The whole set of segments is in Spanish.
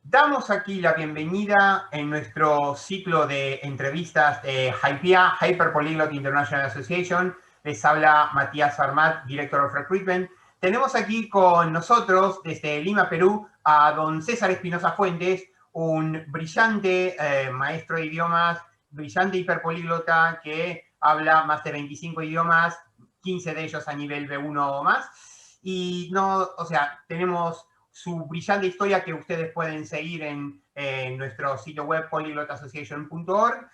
Damos aquí la bienvenida en nuestro ciclo de entrevistas de HYPIA, Hyper Polyglot International Association. Les habla Matías Armat, Director of Recruitment. Tenemos aquí con nosotros, desde Lima, Perú, a don César Espinosa Fuentes, un brillante maestro de idiomas, brillante hiperpolíglota que habla más de 25 idiomas, 15 de ellos a nivel B1 o más. Y no, o sea, tenemos su brillante historia que ustedes pueden seguir en nuestro sitio web polyglotassociation.org.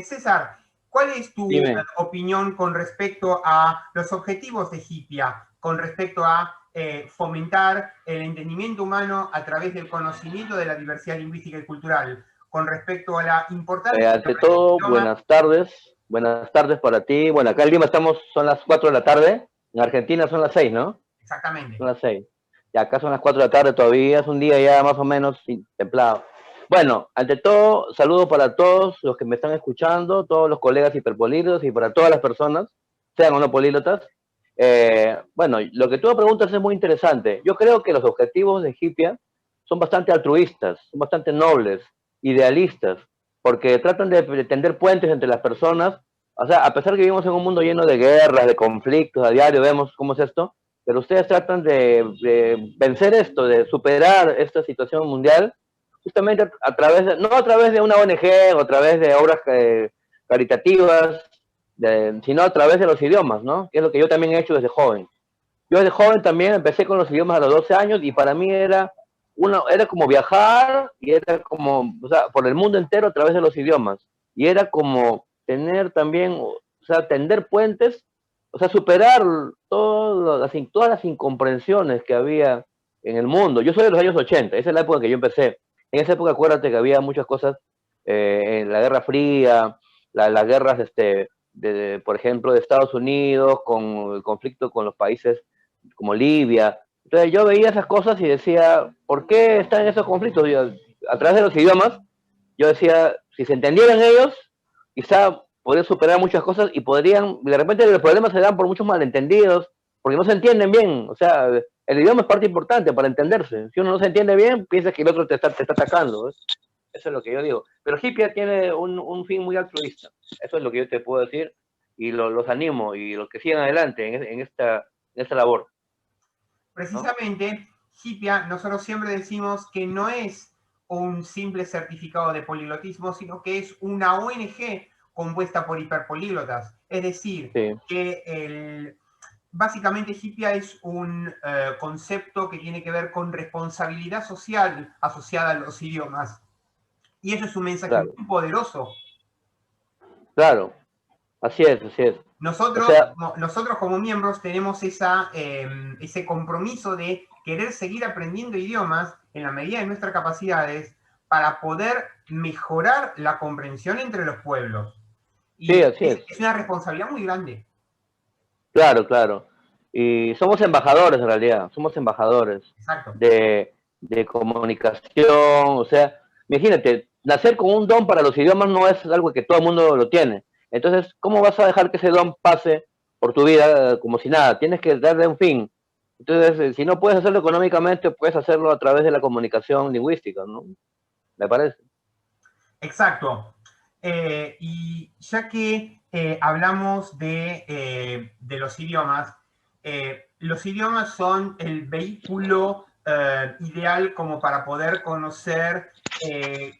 César, ¿cuál es tu Dime. opinión con respecto a los objetivos de HIPIA, con respecto a fomentar el entendimiento humano a través del conocimiento de la diversidad lingüística y cultural, con respecto a la importancia Ante todo, del idioma? buenas tardes. Buenas tardes para ti. Bueno, acá en Lima son las 4 de la tarde. En Argentina son las 6, ¿no? Exactamente. Son las 6. Y acá son las 4 de la tarde todavía. Es un día ya más o menos templado. Bueno, ante todo, saludo para todos los que me están escuchando, todos los colegas hiperpolíglotas y para todas las personas, sean o no políglotas. Bueno, lo que tú me preguntas es muy interesante. Yo creo que los objetivos de HIPIA son bastante altruistas, son bastante nobles, idealistas, porque tratan de tender puentes entre las personas. O sea, a pesar que vivimos en un mundo lleno de guerras, de conflictos, a diario vemos cómo es esto, pero ustedes tratan de vencer esto, de superar esta situación mundial, justamente a través de, no a través de una ONG o a través de obras caritativas, sino a través de los idiomas, ¿no? Que es lo que yo también he hecho desde joven. Yo desde joven también empecé con los idiomas a los 12 años y para mí era como viajar y era como, o sea, por el mundo entero a través de los idiomas. Y era como tener también, o sea, tender puentes, o sea, superar todas las incomprensiones que había en el mundo. Yo soy de los años 80, esa es la época que yo empecé. En esa época acuérdate que había muchas cosas, en la Guerra Fría, las guerras, por ejemplo, de Estados Unidos, con el conflicto con los países como Libia. Entonces yo veía esas cosas y decía, ¿por qué están esos conflictos? Yo, a través de los idiomas, yo decía, si se entendieran ellos, quizá podrían superar muchas cosas y podrían, de repente los problemas se dan por muchos malentendidos, porque no se entienden bien. O sea, el idioma es parte importante para entenderse. Si uno no se entiende bien, piensa que el otro te está atacando. ¿Ves? Eso es lo que yo digo. Pero Hippia tiene un fin muy altruista. Eso es lo que yo te puedo decir y los animo y los que sigan adelante en esta labor. ¿No? Precisamente, HIPIA, nosotros siempre decimos que no es un simple certificado de poliglotismo, sino que es una ONG compuesta por hiperpolíglotas. Es decir, Sí, que básicamente HIPIA es un concepto que tiene que ver con responsabilidad social asociada a los idiomas. Y eso es un mensaje claro, muy poderoso. claro, así es, así es. O Nosotros, sea, nosotros como miembros tenemos ese compromiso de querer seguir aprendiendo idiomas en la medida de nuestras capacidades para poder mejorar la comprensión entre los pueblos. sí, Y así es. es una responsabilidad muy grande. Claro, claro. Y somos embajadores en realidad, somos embajadores Exacto. de comunicación. O sea, imagínate, nacer con un don para los idiomas no es algo que todo el mundo lo tiene. Entonces, ¿cómo vas a dejar que ese don pase por tu vida como si nada? Tienes que darle un fin. Entonces, si no puedes hacerlo económicamente, puedes hacerlo a través de la comunicación lingüística, ¿no? Me parece. Exacto. Y ya que hablamos de los idiomas son el vehículo ideal como para poder conocer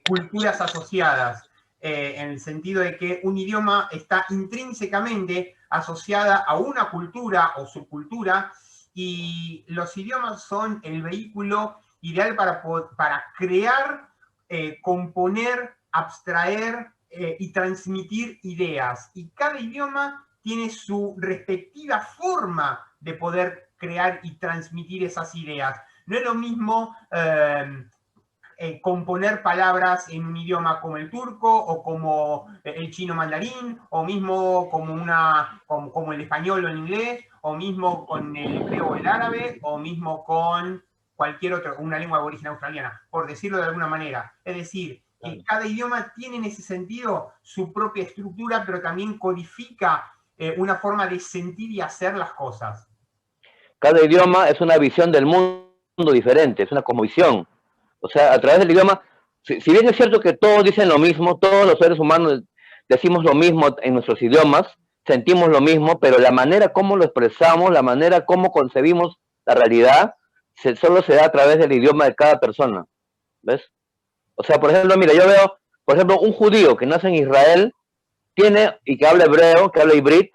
culturas asociadas, en el sentido de que un idioma está intrínsecamente asociada a una cultura o subcultura, y los idiomas son el vehículo ideal para crear, componer, abstraer y transmitir ideas. Y cada idioma tiene su respectiva forma de poder crear y transmitir esas ideas. No es lo mismo componer palabras en un idioma como el turco o como el chino mandarín, o mismo como el español o el inglés, o mismo con el hebreo o el árabe, o mismo con cualquier otra, una lengua aborigen australiana, por decirlo de alguna manera. Es decir, que cada idioma tiene en ese sentido su propia estructura, pero también codifica una forma de sentir y hacer las cosas. Cada idioma es una visión del mundo diferente, es una cosmovisión. O sea, a través del idioma, si bien es cierto que todos dicen lo mismo, todos los seres humanos decimos lo mismo en nuestros idiomas, sentimos lo mismo, pero la manera como lo expresamos, la manera como concebimos la realidad, solo se da a través del idioma de cada persona, ¿ves? O sea, por ejemplo, mira, yo veo, por ejemplo, un judío que nace en Israel, tiene, y que habla hebreo, que habla hibrit,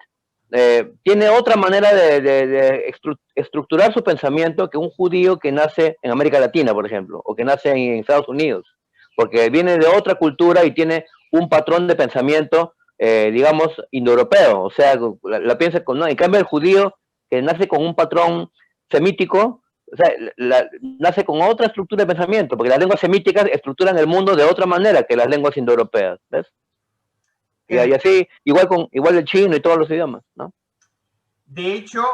tiene otra manera de estructurar su pensamiento que un judío que nace en América Latina, por ejemplo, o que nace en Estados Unidos, porque viene de otra cultura y tiene un patrón de pensamiento, digamos, indoeuropeo, o sea, la piensa con, no, en cambio el judío que nace con un patrón semítico, o sea, nace con otra estructura de pensamiento, porque las lenguas semíticas estructuran el mundo de otra manera que las lenguas indoeuropeas, ¿ves? Y así, igual el chino y todos los idiomas, ¿no? De hecho,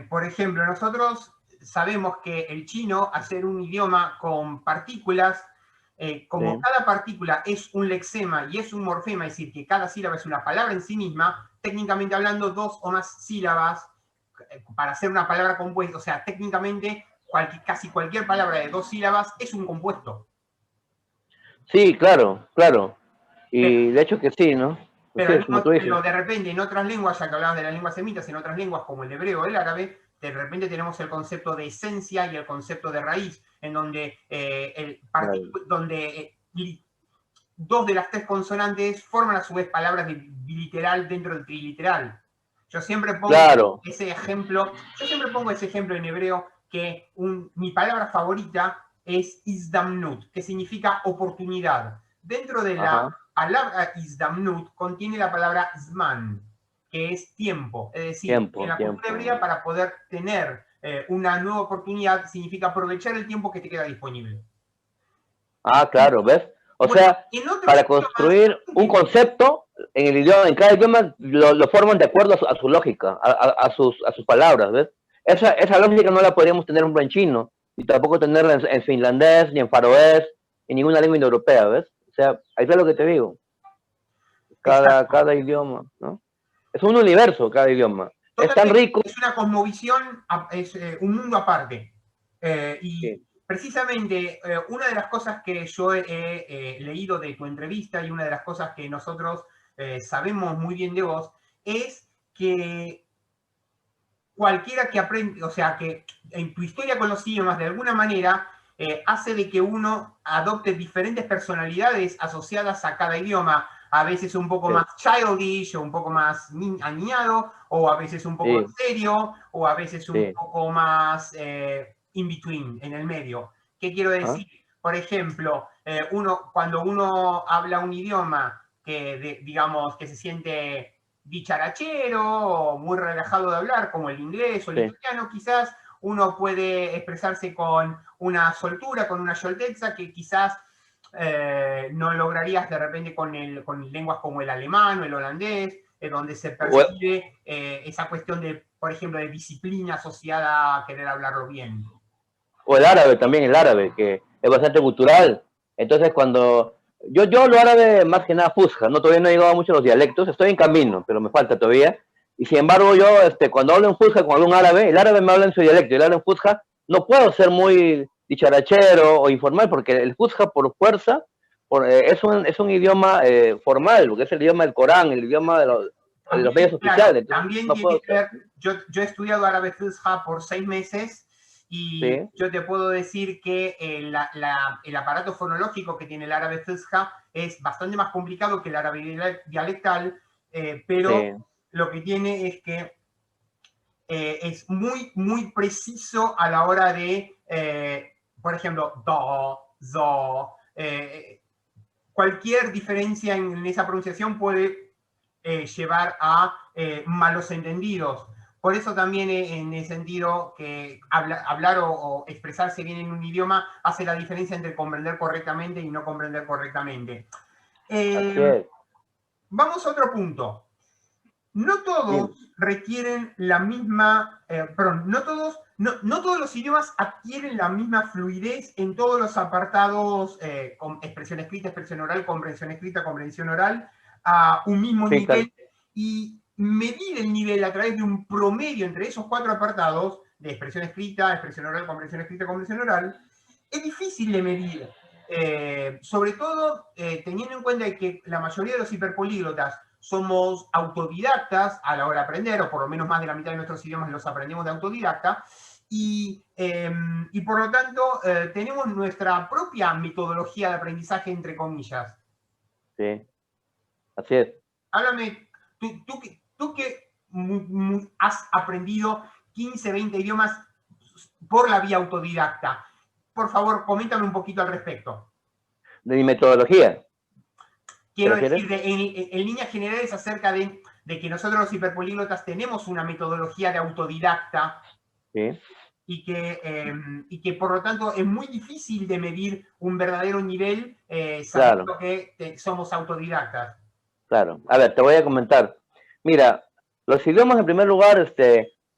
por ejemplo, nosotros sabemos que el chino, al ser un idioma con partículas, como Sí. cada partícula es un lexema y es un morfema, es decir, que cada sílaba es una palabra en sí misma, técnicamente hablando, dos o más sílabas para hacer una palabra compuesta, o sea, técnicamente casi cualquier palabra de dos sílabas es un compuesto. Sí, claro, claro. Pero, Y de hecho que sí, ¿no? pero, Sí, es como tú dices. pero de repente en otras lenguas, ya que hablabas de las lenguas semitas, en otras lenguas como el hebreo o el árabe, de repente tenemos el concepto de esencia y el concepto de raíz, en donde, Claro. donde dos de las tres consonantes forman a su vez palabras de biliteral dentro del triliteral. Yo siempre pongo Claro. ese ejemplo, en hebreo, que mi palabra favorita es izdamnut, que significa oportunidad. Dentro de la Ajá. palabra izdamnut contiene la palabra zman, que es tiempo. Es decir, en Tiempo, la cultura hebrea, tiempo. para poder tener una nueva oportunidad, significa aprovechar el tiempo que te queda disponible. Ah, claro, ¿ves? O Bueno, sea, en otros para idiomas construir un concepto en el idioma, en cada idioma lo forman de acuerdo a su lógica, a sus palabras, ¿ves? Esa lógica no la podríamos tener un buen chino, y tampoco tenerla en finlandés, ni en faroés, en ninguna lengua indoeuropea, ¿ves? O sea, ahí es lo que te digo. exacto. Cada idioma, ¿no? Es un universo cada idioma. Es tan Totalmente, rico. es una cosmovisión, es un mundo aparte. Y Sí, precisamente una de las cosas que yo he leído de tu entrevista y una de las cosas que nosotros sabemos muy bien de vos es que cualquiera que aprende, o sea, que en tu historia con los idiomas de alguna manera hace de que uno adopte diferentes personalidades asociadas a cada idioma, a veces un poco sí, más childish o un poco más aniñado, o a veces un poco más sí, serio, o a veces un sí. poco más in between, en el medio. ¿Qué quiero ¿Ah? decir? Por ejemplo, cuando uno habla un idioma digamos, que se siente dicharachero o muy relajado de hablar, como el inglés o el Sí. italiano, quizás uno puede expresarse con una soltura, con una scioltezza que quizás no lograrías de repente con lenguas como el alemán o el holandés, donde se O, percibe esa cuestión de, por ejemplo, de disciplina asociada a querer hablarlo bien. o el árabe también, el árabe, que es bastante cultural. Entonces, cuando yo lo árabe más que nada fusca, ¿no? Todavía no he llegado mucho a los dialectos, estoy en camino, pero me falta todavía. Y sin embargo, yo, cuando hablo en fusca, cuando hablo en árabe, el árabe me habla en su dialecto, y el árabe en fusca, no puedo ser muy dicharachero o informal, porque el fusca, por fuerza, es un idioma formal, porque es el idioma del Corán, el idioma de los medios También, claro, oficiales, entonces también no tiene puedo que ser. ver, yo he estudiado árabe fusha por 6 meses y Sí, yo te puedo decir que el aparato fonológico que tiene el árabe fusha es bastante más complicado que el árabe dialectal, pero sí. lo que tiene es que es muy, muy preciso a la hora de, por ejemplo, do, zo, cualquier diferencia en esa pronunciación puede llevar a malos entendidos. Por eso también en el sentido que hablar o expresarse bien en un idioma hace la diferencia entre comprender correctamente y no comprender correctamente. Así Eh, es. Vamos a otro punto. No todos Dime. requieren la misma, perdón, no todos los idiomas adquieren la misma fluidez en todos los apartados, con expresión escrita, expresión oral, comprensión oral, a un mismo Sí, claro. nivel, y medir el nivel a través de un promedio entre esos cuatro apartados, de expresión escrita, expresión oral, comprensión escrita, comprensión oral, es difícil de medir, sobre todo teniendo en cuenta que la mayoría de los hiperpolíglotas somos autodidactas a la hora de aprender, o por lo menos más de la mitad de nuestros idiomas los aprendemos de autodidacta, y por lo tanto tenemos nuestra propia metodología de aprendizaje, entre comillas. Sí, así es. Háblame, tú que has aprendido 15, 20 idiomas por la vía autodidacta, por favor, coméntame un poquito al respecto. De mi metodología. Quiero decir, en líneas generales, acerca de que nosotros los hiperpolíglotas tenemos una metodología de autodidacta. Sí. Y que por lo tanto es muy difícil de medir un verdadero nivel sabiendo que somos autodidactas. Claro. A ver, te voy a comentar. Mira, los idiomas en primer lugar,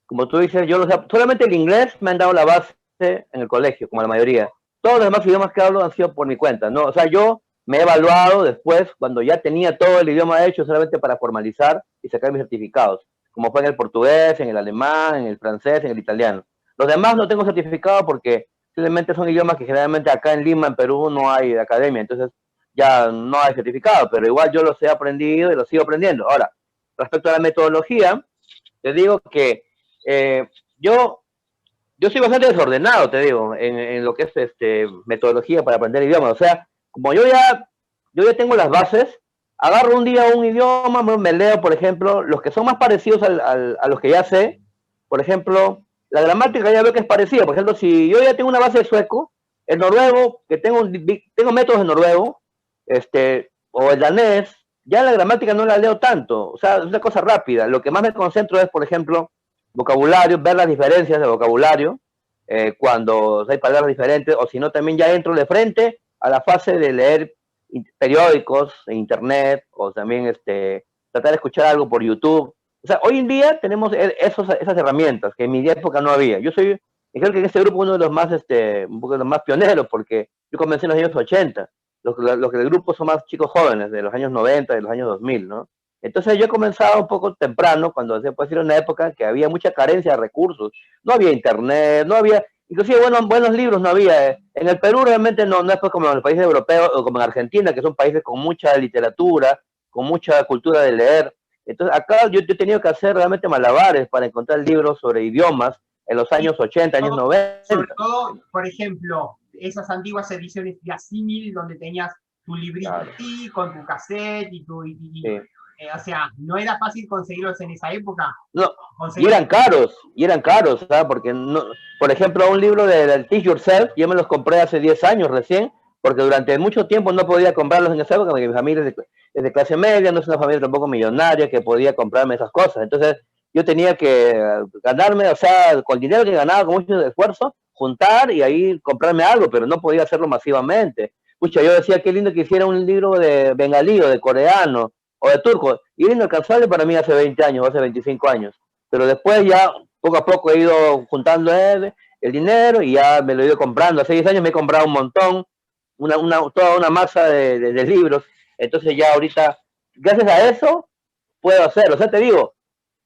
como tú dices, solamente el inglés me han dado la base en el colegio, como la mayoría. Todos los demás idiomas que hablo han sido por mi cuenta, ¿no? O sea, yo me he evaluado después, cuando ya tenía todo el idioma hecho, solamente para formalizar y sacar mis certificados, como fue en el portugués, en el alemán, en el francés, en el italiano. Los demás no tengo certificado porque simplemente son idiomas que generalmente acá en Lima, en Perú, no hay de academia, entonces ya no hay certificado, pero igual yo los he aprendido y los sigo aprendiendo. Ahora, respecto a la metodología, te digo que yo soy bastante desordenado, te digo, en lo que es metodología para aprender idiomas. O sea, como yo ya tengo las bases, agarro un día un idioma, me leo, por ejemplo, los que son más parecidos a los que ya sé. Por ejemplo, la gramática ya veo que es parecida. Por ejemplo, si yo ya tengo una base de sueco, el noruego, que tengo métodos de noruego, o el danés, ya la gramática no la leo tanto. O sea, es una cosa rápida. Lo que más me concentro es, por ejemplo, vocabulario, ver las diferencias de vocabulario, cuando hay palabras diferentes, o si no, también ya entro de frente a la fase de leer periódicos en internet, o también tratar de escuchar algo por YouTube. O sea, hoy en día tenemos esas herramientas que en mi época no había. Yo creo que en este grupo uno de los más, un poco de los más pioneros, porque yo comencé en los años 80. Los que del grupo son más chicos jóvenes, de los años 90, de los años 2000, ¿no? Entonces yo comenzaba un poco temprano, cuando se puede decir una época que había mucha carencia de recursos. No había internet, no había, inclusive buenos libros no había. En el Perú realmente no es como en los países europeos o como en Argentina, que son países con mucha literatura, con mucha cultura de leer. Entonces acá yo he tenido que hacer realmente malabares para encontrar libros sobre idiomas en los años 80, años 90. Sobre todo, por ejemplo, esas antiguas ediciones de Asímil, donde tenías tu librito así, con tu cassette y tu... Sí. O sea, no era fácil conseguirlos en esa época. No, y eran caros, ¿sabes? Porque, no, por ejemplo, un libro del Teach Yourself, yo me los compré hace 10 años recién, porque durante mucho tiempo no podía comprarlos en esa época, porque mi familia es de clase media, no es una familia tampoco millonaria que podía comprarme esas cosas. Entonces, yo tenía que ganarme, o sea, con el dinero que ganaba con mucho esfuerzo, juntar y ahí comprarme algo, pero no podía hacerlo masivamente. Pucha, yo decía, qué lindo que hiciera un libro de bengalí o de coreano, o de turco, y era inalcanzable para mí hace 20 años, hace 25 años, pero después ya poco a poco he ido juntando el dinero y ya me lo he ido comprando. Hace 10 años me he comprado un montón, toda una masa de libros, entonces ya ahorita, gracias a eso, puedo hacerlo. O sea, te digo,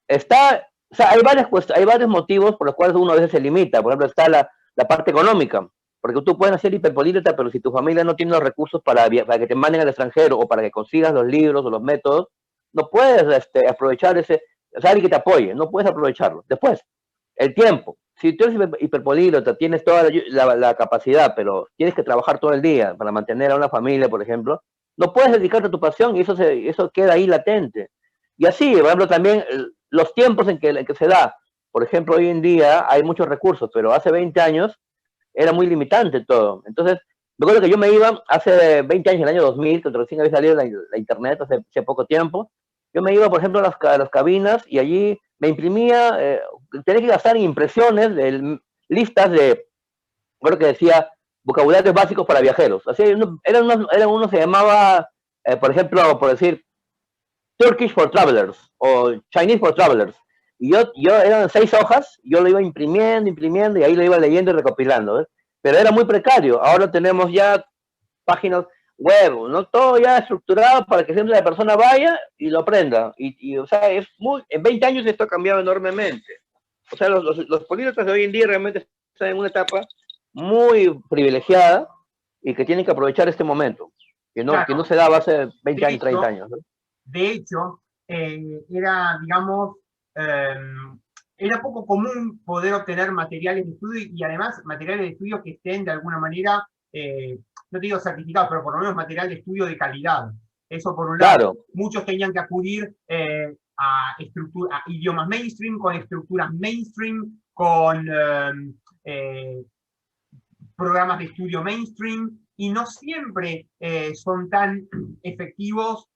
o sea, hay varios motivos por los cuales uno a veces se limita. Por ejemplo, está la parte económica, porque tú puedes hacer hiperpolíglota, pero si tu familia no tiene los recursos para que te manden al extranjero o para que consigas los libros o los métodos, no puedes aprovechar o sea, alguien que te apoye, no puedes aprovecharlo. Después, el tiempo. Si tú eres hiperpolíglota, tienes toda la capacidad, pero tienes que trabajar todo el día para mantener a una familia, por ejemplo, no puedes dedicarte a tu pasión y eso queda ahí latente. Y así, por ejemplo, también los tiempos en que se da. Por ejemplo, hoy en día hay muchos recursos, pero hace 20 años era muy limitante todo. Entonces, me acuerdo que yo me iba hace 20 años, en el año 2000, que recién había salido la internet hace poco tiempo, yo me iba, por ejemplo, a las cabinas y allí me imprimía, tenía que gastar en impresiones, listas de, creo que decía, vocabularios básicos para viajeros. Así, era uno se llamaba, por ejemplo, por decir, Turkish for Travelers o Chinese for Travelers. Y yo eran 6 hojas, yo lo iba imprimiendo y ahí lo iba leyendo y recopilando, ¿ves? Pero era muy precario. Ahora tenemos ya páginas web, ¿no? Todo ya estructurado para que siempre la persona vaya y lo aprenda. O sea, en 20 años esto ha cambiado enormemente. O sea, los políglotas de hoy en día realmente están en una etapa muy privilegiada y que tienen que aprovechar este momento, Claro, que no se daba hace 20 de años, 30 hecho, años, ¿no? de hecho, era, digamos, era poco común poder obtener materiales de estudio y además materiales de estudio que estén de alguna manera, no te digo certificados, pero por lo menos material de estudio de calidad. Eso por un lado. Claro, Muchos tenían que acudir a idiomas mainstream, con estructuras mainstream, con programas de estudio mainstream, y no siempre son tan efectivos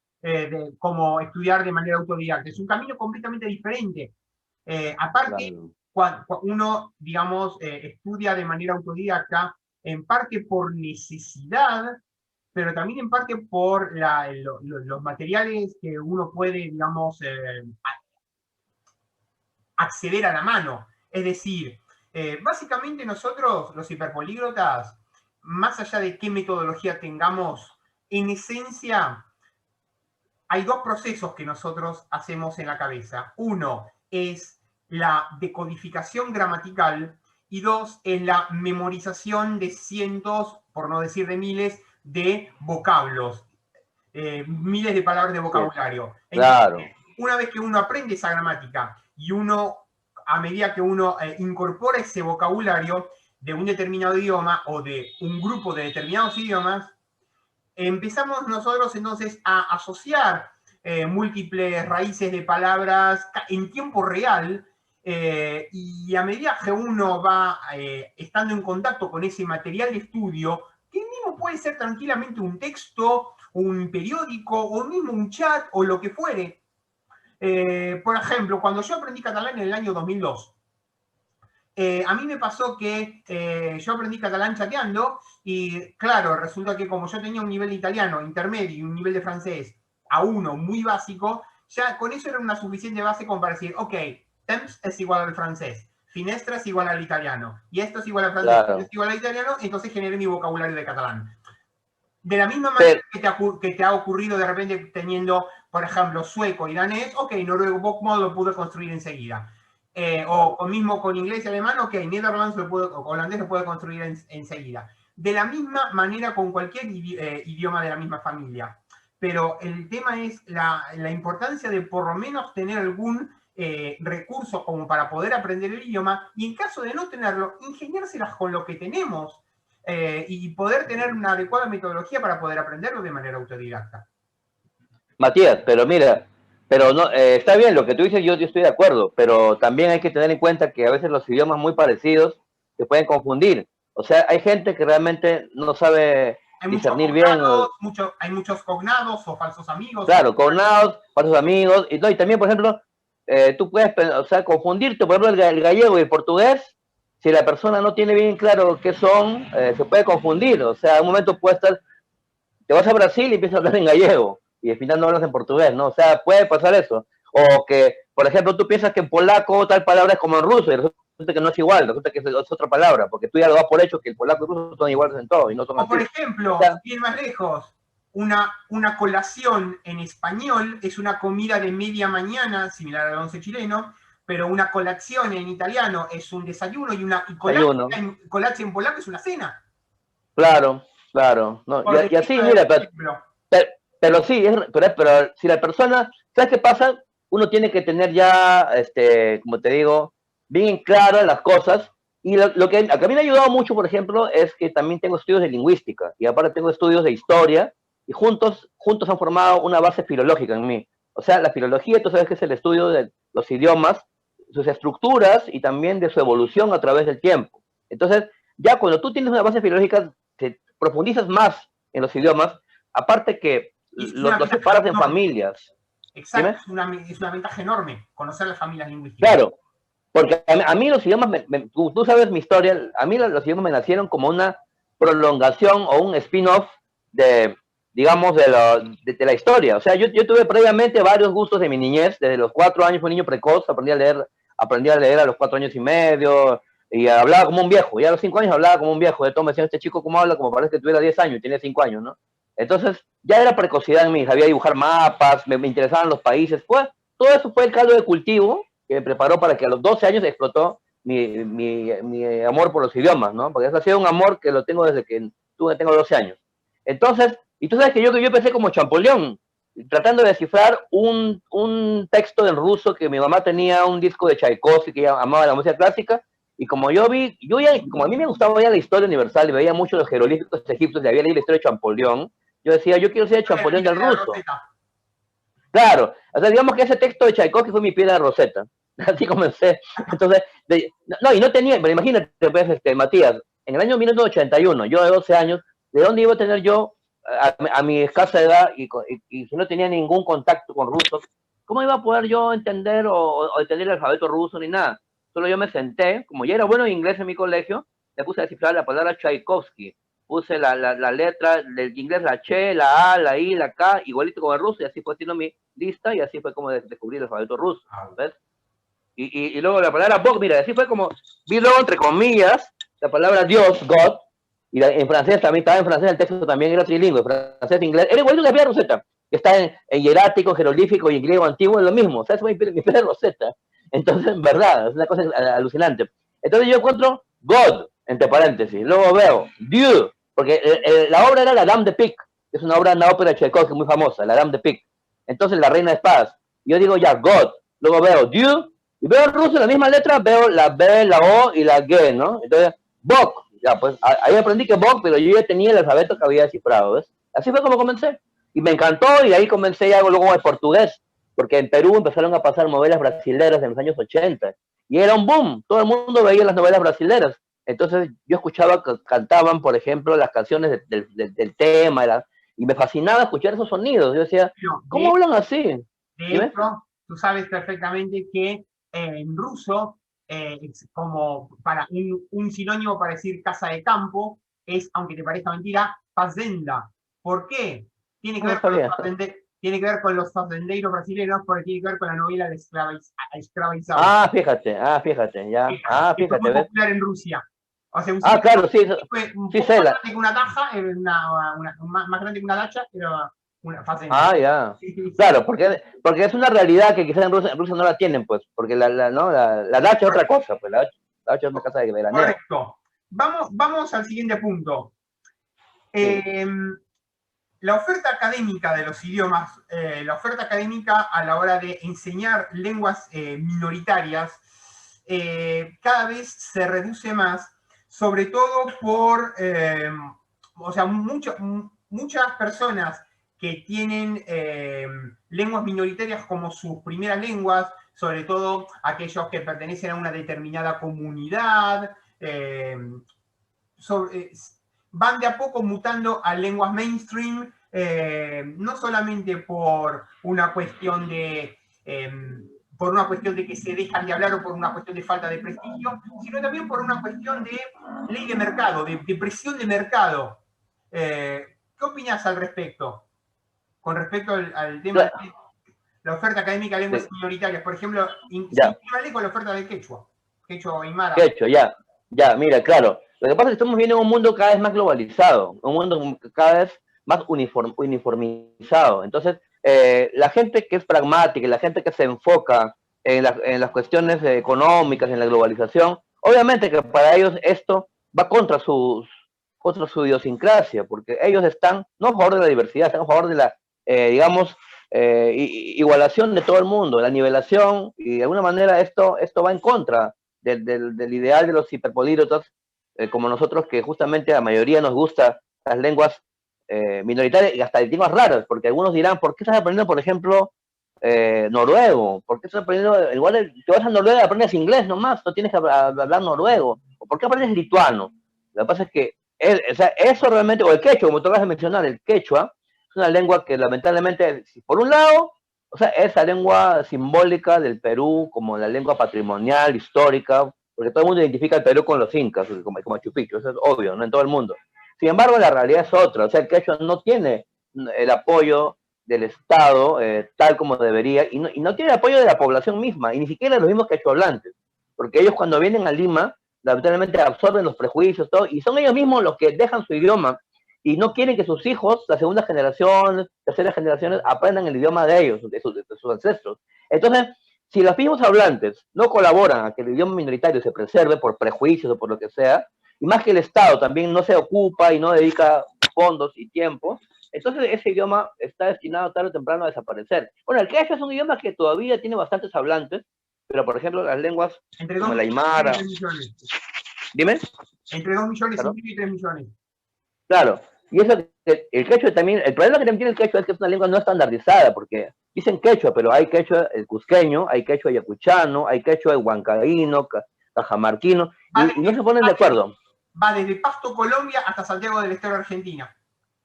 como estudiar de manera autodidacta. Es un camino completamente diferente. Aparte, claro. cuando uno, digamos, estudia de manera autodidacta, en parte por necesidad, pero también en parte por los materiales que uno puede, digamos, acceder a la mano. Es decir, básicamente nosotros, los hiperpolíglotas, más allá de qué metodología tengamos, en esencia hay dos procesos que nosotros hacemos en la cabeza. Uno es la decodificación gramatical y dos es la memorización de cientos, por no decir de miles, de vocablos, miles de palabras de Sí, vocabulario. Entonces, claro, una vez que uno aprende esa gramática y uno, a medida que uno incorpora ese vocabulario de un determinado idioma o de un grupo de determinados idiomas, empezamos nosotros entonces a asociar múltiples raíces de palabras en tiempo real, y a medida que uno va estando en contacto con ese material de estudio, que mismo puede ser tranquilamente un texto, un periódico, o mismo un chat, o lo que fuere. Por ejemplo, cuando yo aprendí catalán en el año 2002, a mí me pasó que yo aprendí catalán chateando y claro, resulta que como yo tenía un nivel de italiano intermedio y un nivel de francés A1 muy básico, ya con eso era una suficiente base como para decir, ok, temps es igual al francés, finestra es igual al italiano, y esto es igual al francés, esto es claro. igual al italiano, entonces generé mi vocabulario de catalán. De la misma manera Pero, que te ha ocurrido de repente teniendo, por ejemplo, sueco y danés, ok, noruego Bokmål lo pude construir enseguida. claro. O mismo con inglés y alemán, ok, Netherlands o holandés lo puede construir enseguida. De la misma manera con cualquier idioma de la misma familia. Pero el tema es la importancia de por lo menos tener algún recurso como para poder aprender el idioma y en caso de no tenerlo, ingeniárselas con lo que tenemos y poder tener una adecuada metodología para poder aprenderlo de manera autodidacta. Matías, pero mira, pero no, está bien lo que tú dices, yo estoy de acuerdo, pero también hay que tener en cuenta que a veces los idiomas muy parecidos se pueden confundir. O sea, hay gente que realmente no sabe Hay muchos discernir bien, cognados, hay muchos cognados o falsos amigos. claro, cognados para sus amigos, y, no, y también, por ejemplo, tú puedes, o sea, confundirte, por ejemplo, el gallego y el portugués, si la persona no tiene bien claro qué son, se puede confundir, o sea, en un momento puede estar, te vas a Brasil y empiezas a hablar en gallego, y al final no hablas en portugués, ¿no? O sea, puede pasar eso. O que, por ejemplo, tú piensas que en polaco tal palabra es como en ruso, y resulta que no es igual, resulta que es otra palabra, porque tú ya lo das por hecho que el polaco y el ruso son iguales en todo, y no son O por así. O ejemplo, sea, sin ir más lejos, una colación en español es una comida de media mañana, similar al once chileno, pero una colación en italiano es un desayuno y hay uno. colache en polaco es una cena. Claro, claro. No, Por y decir así, un mira, ejemplo. pero sí, pero si la persona, ¿sabes qué pasa? Uno tiene que tener ya, como te digo, bien claras las cosas. Y lo que a mí me ha ayudado mucho, por ejemplo, es que también tengo estudios de lingüística y aparte tengo estudios de historia y juntos han formado una base filológica en mí. O sea, la filología, tú sabes que es el estudio de los idiomas, sus estructuras y también de su evolución a través del tiempo. Entonces, ya cuando tú tienes una base filológica, te profundizas más en los idiomas, aparte que Y es una los ventaja separas en enorme. familias. Exacto, Dime. es una ventaja enorme conocer las familias lingüísticas. Claro, porque a mí los idiomas, tú sabes mi historia, a mí los idiomas me nacieron como una prolongación o un spin-off de, digamos, de la historia. O sea, yo tuve previamente varios gustos de mi niñez, desde los 4 años fui un niño precoz, aprendí a leer a los 4 años y medio, y hablaba como un viejo, y a los 5 años hablaba como un viejo, de todo me decían, este chico cómo habla, como parece que tuviera 10 años, y tiene 5 años, ¿no? Entonces, ya era precocidad en mí, sabía dibujar mapas, me interesaban los países, pues, todo eso fue el caldo de cultivo que me preparó para que a los 12 años explotó mi amor por los idiomas, ¿no? Porque eso ha sido un amor que lo tengo desde que tengo 12 años. Entonces, y tú sabes que yo empecé como Champollion, tratando de descifrar un texto en ruso, que mi mamá tenía un disco de Tchaikovsky, que ella amaba la música clásica, y como como a mí me gustaba ya la historia universal y veía mucho los jeroglíficos egipcios y había leído la historia de Champollion, yo decía, yo quiero ser el Champollion del ruso. Claro, o sea, digamos que ese texto de Tchaikovsky fue mi piedra Rosetta. Así comencé. Entonces, no, y no tenía, pero imagínate, pues, Matías, en el año 1981, yo de 12 años, ¿de dónde iba a tener yo, a mi escasa edad, y si no tenía ningún contacto con rusos, cómo iba a poder yo entender o entender el alfabeto ruso ni nada? Solo yo me senté, como ya era bueno en inglés en mi colegio, le puse a descifrar la palabra Tchaikovsky, puse la letra del inglés, la Che, la A, la I, la K, igualito como el ruso, y así fue haciendo mi lista, y así fue como descubrí el alfabeto ruso, ¿ves? Y luego la palabra Bog, mira, así fue como, vi luego entre comillas, la palabra Dios, God, y en francés también, estaba en francés, el texto también era trilingüe, francés, inglés, era igual que la piedra Rosetta, que está en hierático, jeroglífico y en griego antiguo, es lo mismo, o sea, es mi piedra Rosetta. Entonces, en verdad, es una cosa alucinante. Entonces yo encuentro God, entre paréntesis, luego veo Dieu, porque la obra era La Dame de Pique, que es una ópera de Tchaikovsky muy famosa, La Dame de Pique. Entonces, La Reina de Espadas. Yo digo ya God, luego veo Dieu, y veo en ruso la misma letra, veo la B, la O y la G, ¿no? Entonces, Bok, ya, pues ahí aprendí que Bok, pero yo ya tenía el alfabeto que había descifrado, ¿ves? Así fue como comencé. Y me encantó, y ahí comencé ya luego el portugués, porque en Perú empezaron a pasar novelas brasileras en los años 80, y era un boom, todo el mundo veía las novelas brasileras. Entonces yo escuchaba que cantaban, por ejemplo, las canciones del tema, y me fascinaba escuchar esos sonidos. Yo decía, ¿cómo hablan así? De hecho, tú sabes perfectamente que en ruso, como para un sinónimo para decir casa de campo, es, aunque te parezca mentira, fazenda. ¿Por qué? Tiene que ver con los fazendeiros brasileños, porque tiene que ver con la novela de Esclavizado. Fíjate, ya. Fíjate, es muy popular en Rusia. O sea, claro, sí. Fue un poco más grande que una taja, más grande que una dacha, pero una fazenda. Ya. Claro, porque es una realidad que quizás en Rusia no la tienen, pues, porque la dacha es otra cosa, pues la dacha es una casa de veraneo. Correcto. Vamos al siguiente punto. La oferta académica de los idiomas, la oferta académica a la hora de enseñar lenguas minoritarias, cada vez se reduce más, sobre todo por, o sea, muchas personas que tienen lenguas minoritarias como sus primeras lenguas, sobre todo aquellos que pertenecen a una determinada comunidad, van de a poco mutando a lenguas mainstream, no solamente por una cuestión de que se dejan de hablar o por una cuestión de falta de prestigio, sino también por una cuestión de ley de mercado, de presión de mercado. ¿Qué opinas al respecto? Con respecto al tema de la oferta académica de lenguas minoritarias, por ejemplo, con la oferta de quechua aymara. Quechua, ya, mira, claro. Lo que pasa es que estamos viendo un mundo cada vez más globalizado, un mundo cada vez más uniformizado. Entonces, la gente que es pragmática, la gente que se enfoca en las cuestiones económicas, en la globalización, obviamente que para ellos esto va contra su idiosincrasia, porque ellos están no a favor de la diversidad, están a favor de la, digamos, igualación de todo el mundo, la nivelación, y de alguna manera esto va en contra del ideal de los hiperpolíglotas, como nosotros, que justamente a la mayoría nos gusta las lenguas minoritarias y hasta lenguas raras, porque algunos dirán, ¿por qué estás aprendiendo, por ejemplo, noruego? ¿Por qué estás aprendiendo, igual que vas a Noruega aprendes inglés nomás, no tienes que hablar noruego? ¿O por qué aprendes lituano? Lo que pasa es que o sea, eso realmente, o el quechua, como tú acabas de mencionar, el quechua es una lengua que lamentablemente, por un lado, o sea, esa lengua simbólica del Perú como la lengua patrimonial, histórica, porque todo el mundo identifica el Perú con los incas, como Machu Picchu, eso es obvio, ¿no? En todo el mundo. Sin embargo, la realidad es otra, o sea, el quechua no tiene el apoyo del Estado tal como debería, y no tiene el apoyo de la población misma, y ni siquiera de los mismos quechohablantes, porque ellos cuando vienen a Lima, lamentablemente absorben los prejuicios, todo, y son ellos mismos los que dejan su idioma, y no quieren que sus hijos, la segunda generación, terceras generaciones, aprendan el idioma de ellos, de sus ancestros. Entonces, Si los mismos hablantes no colaboran a que el idioma minoritario se preserve por prejuicios o por lo que sea, y más que el Estado también no se ocupa y no dedica fondos y tiempo, entonces ese idioma está destinado tarde o temprano a desaparecer. Bueno, el quechua es un idioma que todavía tiene bastantes hablantes, pero por ejemplo las lenguas Entre 2 como el millones y aymara, 3 millones. dime, Entre 2 millones y claro, medio y 3 millones. claro, y eso, el quechua también, el problema que también tiene el quechua es que es una lengua no estandarizada, porque dicen quechua, pero hay quechua el cusqueño, hay quechua yacuchano, hay quechua el huancaíno, cajamarquino, Va y no desde, se ponen va de desde- acuerdo. va desde Pasto, Colombia, hasta Santiago del Estero, Argentina.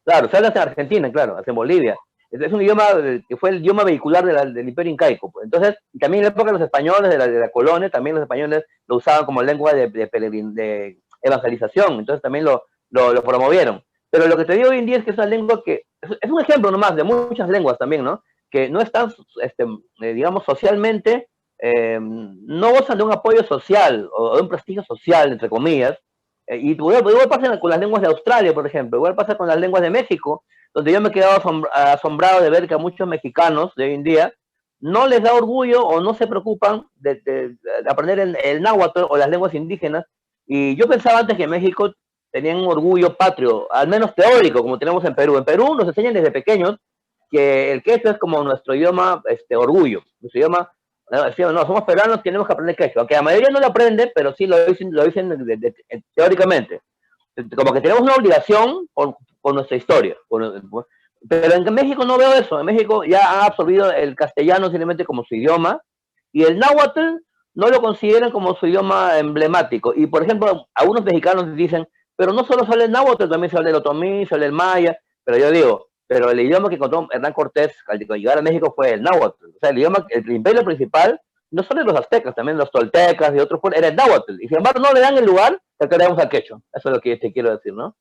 Claro, se habla en Argentina, claro, hasta en Bolivia. Es un idioma que fue el idioma vehicular del Imperio Incaico. Pues. Entonces, también en la época de los españoles, de la colonia, también los españoles lo usaban como lengua de evangelización. Entonces también lo promovieron. Pero lo que te digo hoy en día es que es una lengua que, es un ejemplo nomás de muchas lenguas también, ¿no? Que no están, digamos, socialmente, no gozan de un apoyo social o de un prestigio social, entre comillas, y igual pasa con las lenguas de Australia, por ejemplo, igual pasa con las lenguas de México, donde yo me he quedado asombrado de ver que a muchos mexicanos de hoy en día no les da orgullo o no se preocupan de aprender el náhuatl o las lenguas indígenas. Y yo pensaba antes que México tenía un orgullo patrio, al menos teórico, como tenemos en Perú. En Perú nos enseñan desde pequeños que el quechua es como nuestro idioma orgullo, nuestro idioma. No, somos peruanos, tenemos que aprender quechua, aunque la mayoría no lo aprende, pero sí lo dicen teóricamente. Como que tenemos una obligación por nuestra historia. Pero en México no veo eso. En México ya han absorbido el castellano simplemente como su idioma y el náhuatl no lo consideran como su idioma emblemático. Y por ejemplo, algunos mexicanos dicen, pero no solo sale el náhuatl, también se habla el otomí, se habla el maya. Pero yo digo, pero el idioma que encontró Hernán Cortés al llegar a México fue el náhuatl. O sea, el imperio principal, no solo los aztecas, también los toltecas y otros, era el náhuatl. Y sin embargo, no le dan el lugar que queremos al quechua. Eso es lo que te quiero decir, ¿no?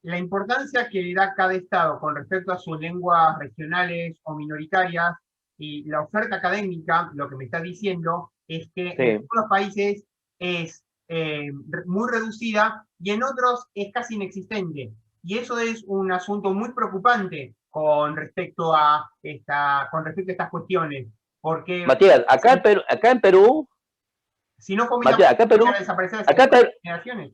La importancia que le da cada estado con respecto a sus lenguas regionales o minoritarias y la oferta académica, lo que me está diciendo es que en Sí. algunos países es muy reducida y en otros es casi inexistente. Y eso es un asunto muy preocupante con respecto a estas cuestiones. Porque Matías, acá en Perú, si no fomentamos, Matías, acá en Perú, van a desaparecer acá en Perú, generaciones.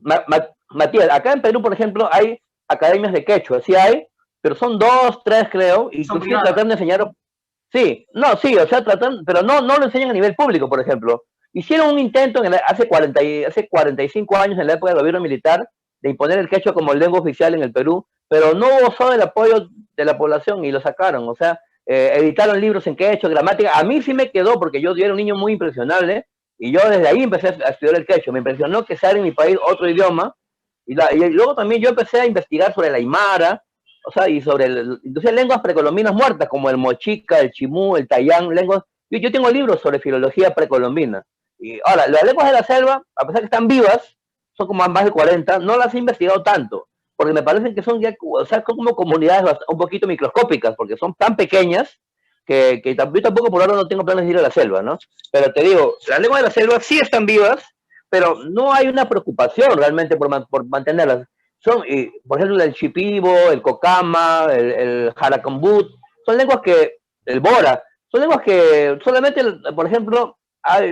Matías, acá en Perú, por ejemplo, hay academias de quechua, sí hay, pero son dos, tres, creo, Y son inclusive privadas. tratan de enseñar, sí, no, sí, o sea, tratan, pero no lo enseñan a nivel público, por ejemplo. Hicieron un intento hace 45 años, en la época del gobierno militar, de imponer el quechua como lengua oficial en el Perú, pero no gozó del apoyo de la población y lo sacaron, o sea, editaron libros en quechua, gramática. A mí sí me quedó, porque yo era un niño muy impresionable, y yo desde ahí empecé a estudiar el quechua. Me impresionó que sea en mi país otro idioma, y luego también yo empecé a investigar sobre la aymara, o sea, y sobre entonces lenguas precolombinas muertas, como el mochica, el chimú, el tayán, lenguas. Yo tengo libros sobre filología precolombina. Y ahora, las lenguas de la selva, a pesar que están vivas, son como más de 40, no las he investigado tanto, porque me parecen que son ya, o sea, son como comunidades un poquito microscópicas, porque son tan pequeñas que yo tampoco por ahora no tengo planes de ir a la selva, ¿no? Pero te digo, las lenguas de la selva sí están vivas, pero no hay una preocupación realmente por mantenerlas. Son, por ejemplo, el shipibo, el cocama, el jaracambut, son lenguas que, el bora, son lenguas que solamente, por ejemplo,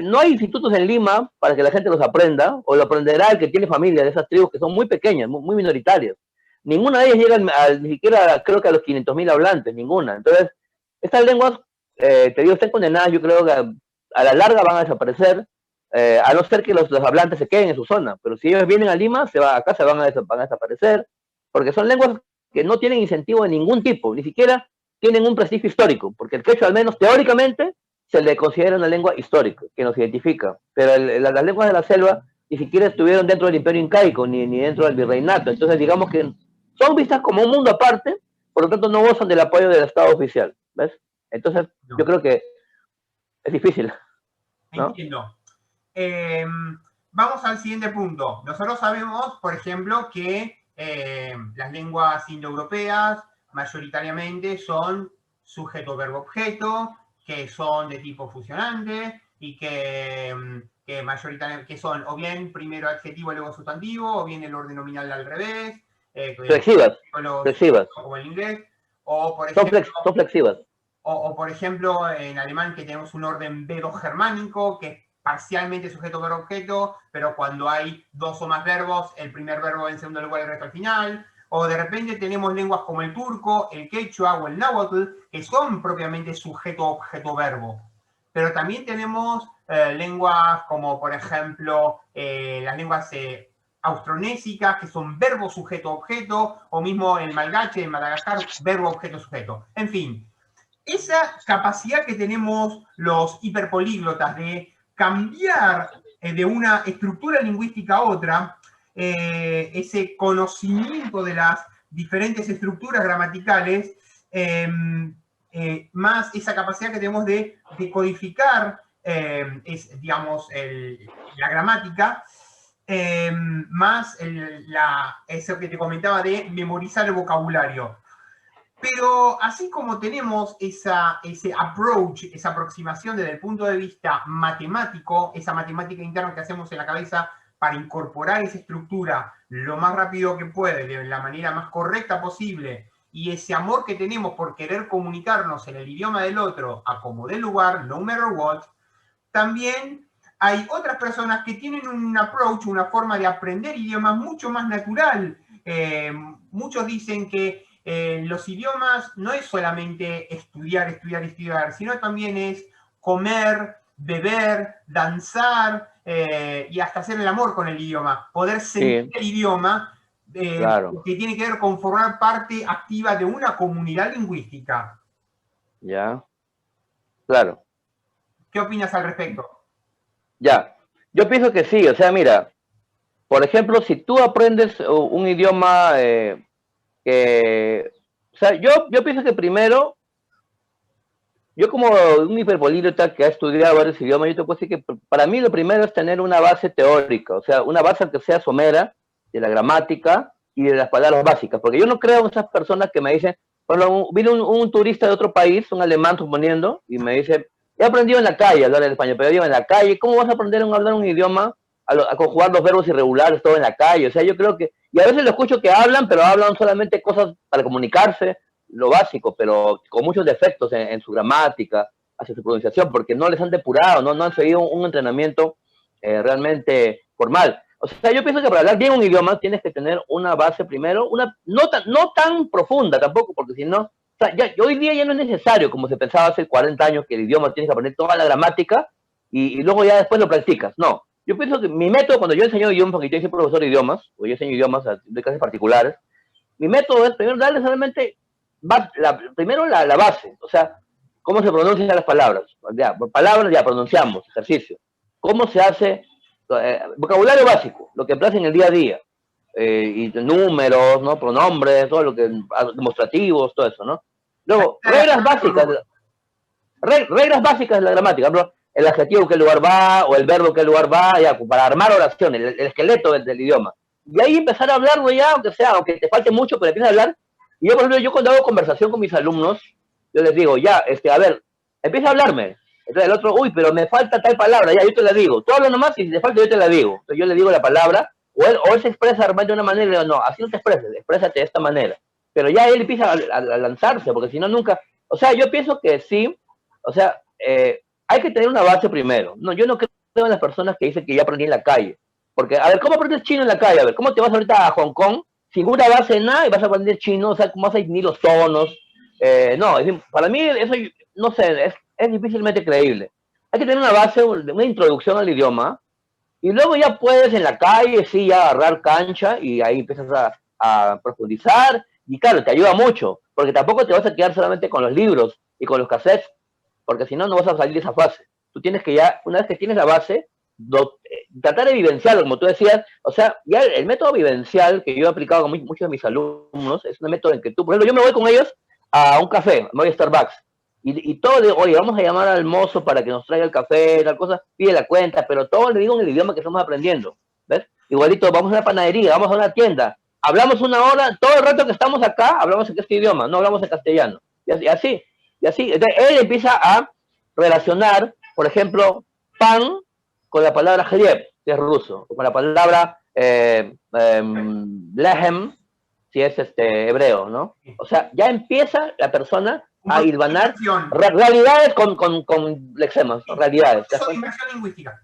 no hay institutos en Lima para que la gente los aprenda, o lo aprenderá el que tiene familia de esas tribus que son muy pequeñas, muy minoritarias. Ninguna de ellas llega ni siquiera, creo que a los 500.000 hablantes, ninguna. Entonces, estas lenguas, te digo, están condenadas, yo creo que a la larga van a desaparecer, a no ser que los hablantes se queden en su zona. Pero si ellos vienen a Lima, acá se van a desaparecer, porque son lenguas que no tienen incentivo de ningún tipo, ni siquiera tienen un prestigio histórico, porque el quechua, al menos teóricamente, se le considera una lengua histórica, que nos identifica. Pero las lenguas de la selva ni siquiera estuvieron dentro del imperio incaico, ni dentro del virreinato. Entonces, digamos que son vistas como un mundo aparte, por lo tanto no gozan del apoyo del Estado oficial. ¿Ves? Entonces, yo No. creo que es difícil, ¿no? Entiendo. Eh, Vamos al siguiente punto. Nosotros sabemos, por ejemplo, que las lenguas indoeuropeas mayoritariamente son sujeto-verbo-objeto, que son de tipo fusionante y que mayoritariamente que son o bien primero adjetivo, luego sustantivo, o bien el orden nominal al revés, Flexivas, como flexivas. en inglés, o por Son, ejemplo, son flexivas. o, por ejemplo, en alemán que tenemos un orden B2 germánico, que es parcialmente sujeto verbo objeto, pero cuando hay dos o más verbos, el primer verbo en segundo lugar y el resto al final. O de repente tenemos lenguas como el turco, el quechua o el náhuatl, que son propiamente sujeto objeto verbo. Pero también tenemos lenguas como, por ejemplo, las lenguas austronésicas, que son verbo sujeto objeto, o mismo el malgache de Madagascar, verbo objeto sujeto. En fin, esa capacidad que tenemos los hiperpolíglotas de cambiar de una estructura lingüística a otra, ese conocimiento de las diferentes estructuras gramaticales, más esa capacidad que tenemos de codificar, digamos, la gramática, más eso que te comentaba de memorizar el vocabulario. Pero así como tenemos ese approach, esa aproximación desde el punto de vista matemático, esa matemática interna que hacemos en la cabeza para incorporar esa estructura lo más rápido que puede, de la manera más correcta posible, y ese amor que tenemos por querer comunicarnos en el idioma del otro, a como dé lugar, no matter what, también hay otras personas que tienen un approach, una forma de aprender idiomas mucho más natural. Muchos dicen que los idiomas no es solamente estudiar, estudiar, estudiar, sino también es comer, beber, danzar y hasta hacer el amor con el idioma, poder sentir el idioma, claro, que tiene que ver con formar parte activa de una comunidad lingüística. Ya, claro. ¿Qué opinas al respecto? Ya, yo pienso que sí, o sea, mira, por ejemplo, si tú aprendes un idioma o sea, yo pienso que primero, yo como un hiperpolíglota que ha estudiado varios idiomas, yo te puedo decir que para mí lo primero es tener una base teórica, o sea, una base que sea somera de la gramática y de las palabras básicas, porque yo no creo en esas personas que me dicen, bueno, vino un turista de otro país, un alemán suponiendo, y me dice, he aprendido en la calle a hablar el español, pero yo digo en la calle, ¿cómo vas a aprender a hablar un idioma, a conjugar los verbos irregulares, todo en la calle? O sea, yo creo que, y a veces lo escucho que hablan, pero hablan solamente cosas para comunicarse, lo básico, pero con muchos defectos en su gramática, hacia su pronunciación, porque no les han depurado, no han seguido un entrenamiento realmente formal. O sea, yo pienso que para hablar bien un idioma tienes que tener una base primero, no tan profunda tampoco, porque si no, o sea, hoy día ya no es necesario, como se pensaba hace 40 años, que el idioma tienes que aprender toda la gramática y luego ya después lo practicas. No, yo pienso que mi método, cuando yo enseño idiomas, porque yo soy profesor de idiomas, o yo enseño idiomas de clases particulares, mi método es primero darle solamente primero la base, o sea, cómo se pronuncian las palabras. Ya, palabras ya pronunciamos, ejercicio. ¿Cómo se hace? Vocabulario básico, lo que emplea en el día a día. Y números, ¿no? Pronombres, todo lo que, demostrativos, todo eso, ¿no? Luego, reglas básicas de la gramática, ¿no? El adjetivo en qué lugar va, o el verbo en qué lugar va, ya, para armar oraciones, el esqueleto del idioma. Y ahí empezar a hablarlo ya, aunque te falte mucho, pero empieza a hablar. Y yo, por ejemplo, yo cuando hago conversación con mis alumnos, yo les digo, ya, a ver, empieza a hablarme. Entonces el otro, uy, pero me falta tal palabra, ya, yo te la digo. Tú hablas nomás y si te falta, yo te la digo. Entonces yo le digo la palabra, o él se expresa de una manera y le digo, no, así no te expreses, exprésate de esta manera. Pero ya él empieza a lanzarse, porque si no, nunca. O sea, yo pienso que sí, o sea, hay que tener una base primero. No, yo no creo en las personas que dicen que ya aprendí en la calle. Porque, a ver, ¿cómo aprendes chino en la calle? A ver, ¿cómo te vas ahorita a Hong Kong sin una base en nada y vas a aprender chino? O sea, ¿cómo vas a ni los tonos? No, para mí eso, no sé, es difícilmente creíble. Hay que tener una base, una introducción al idioma, y luego ya puedes en la calle, sí, ya agarrar cancha, y ahí empiezas a profundizar, y claro, te ayuda mucho, porque tampoco te vas a quedar solamente con los libros y con los cassettes, porque si no, no vas a salir de esa fase. Tú tienes que ya, una vez que tienes la base, tratar de vivenciarlo, como tú decías, o sea, ya el método vivencial que yo he aplicado con muchos de mis alumnos, es un método en que tú, por ejemplo, yo me voy con ellos a un café, me voy a Starbucks, y todo le digo, oye, vamos a llamar al mozo para que nos traiga el café, tal cosa, pide la cuenta, pero todo le digo en el idioma que estamos aprendiendo, ¿ves? Igualito, vamos a una panadería, vamos a una tienda, hablamos una hora, todo el rato que estamos acá, hablamos en este idioma, no hablamos en castellano, y así. Entonces, él empieza a relacionar, por ejemplo, pan con la palabra hlieb, que es ruso, o con la palabra lehem, si es hebreo, ¿no? O sea, ya empieza la persona a hilvanar inversión. realidades con lexemas, Sí, realidades. eso es inversión lingüística.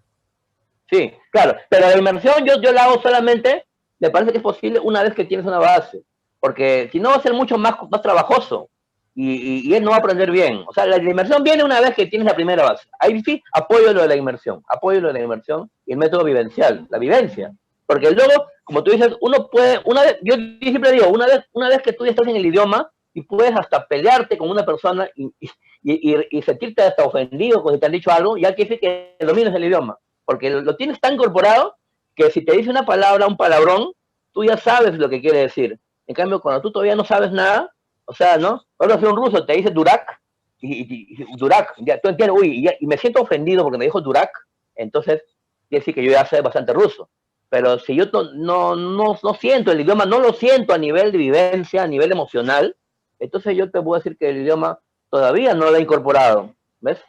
Sí, claro, pero la inmersión yo la hago solamente, me parece que es posible una vez que tienes una base, porque si no va a ser mucho más trabajoso y él no va a aprender bien. O sea, la inmersión viene una vez que tienes la primera base. Ahí sí, apoyo lo de la inmersión, apoyo lo de la inmersión y el método vivencial, la vivencia. Porque luego, como tú dices, uno puede, una vez, yo siempre digo, una vez que tú ya estás en el idioma y puedes hasta pelearte con una persona y sentirte hasta ofendido cuando te han dicho algo, ya quiere decir que dominas el idioma porque lo tienes tan incorporado que si te dice una palabra, un palabrón, tú ya sabes lo que quiere decir. En cambio, cuando tú todavía no sabes nada, o sea, ¿no? Ahora si un ruso te dice Durak, y Durak, ya, tú entiendes, uy, y me siento ofendido porque me dijo Durak, entonces quiere decir que yo ya sé bastante ruso. Pero si yo no siento el idioma, no lo siento a nivel de vivencia, a nivel emocional, entonces yo te puedo decir que el idioma todavía no lo he incorporado. ¿Ves?